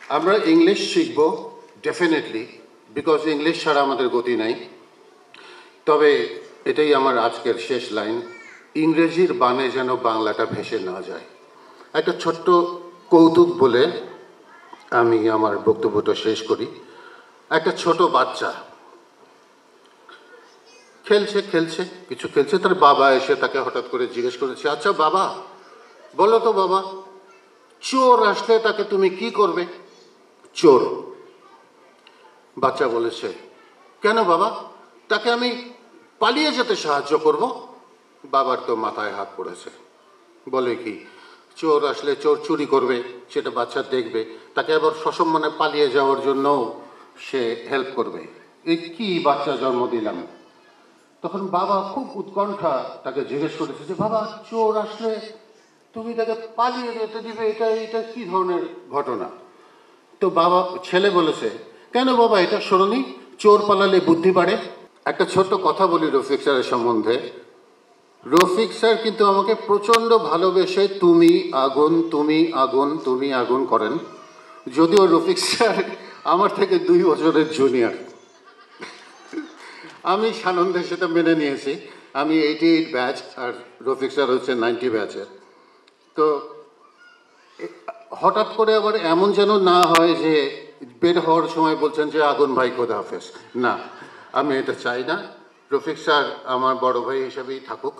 আমরা ইংলিশ শিখব definitely, because English ছাড়া আমাদের গতি নাই। তবে এটাই আমার আজকের শেষ লাইন, ইংরেজির বানে যেন বাংলাটা ভেসে না যায়। একটা ছোট্ট কৌতুক বলে আমি আমার বক্তব্যটা শেষ করি। একটা ছোট বাচ্চা খেলছে খেলছে কিছু খেলছে, তার বাবা এসে তাকে হঠাৎ করে জিজ্ঞেস করেছে, আচ্ছা বাবা বলো তো বাবা, চোর আসলে তাকে তুমি কি করবে? চোর। বাচ্চা বলেছে, কেন বাবা, তাকে আমি পালিয়ে যেতে সাহায্য করব। বাবার তো মাথায় হাত পড়েছে, বলে কি, চোর আসলে চোর চুরি করবে সেটা বাচ্চা দেখবে, তাকে আবার সসম্মানে পালিয়ে যাওয়ার জন্য সে হেল্প করবে, এই কি বাচ্চা জন্ম দিলাম। তখন বাবা খুব উৎকণ্ঠা তাকে জিজ্ঞেস করেছে যে বাবা, চোর আসলে তুমি তাকে পালিয়ে যেতে দিবে, এটা এটা কি ধরনের ঘটনা? তো বাবা ছেলে বলেছে, কেন বাবা এটা শোনোনি, চোর পালালে বুদ্ধি বাড়ে। একটা ছোট্ট কথা বলি রফিক স্যারের সম্বন্ধে। রফিক স্যার কিন্তু আমাকে প্রচণ্ড ভালোবেসে তুমি আগুন তুমি আগুন তুমি আগুন করেন, যদিও রফিক স্যার আমার থেকে 2 বছরের জুনিয়র। আমি সানন্দে সেটা মেনে নিয়েছি। আমি 88 ব্যাচ আর রফিক স্যার হচ্ছে 90 ব্যাচের। তো হঠাৎ করে আবার এমন যেন না হয় যে বের হওয়ার সময় বলছেন যে আগুন ভাই খোদা হাফেজ, না, আমি এটা চাই না। রফিক স্যার আমার বড় ভাই হিসেবেই থাকুক।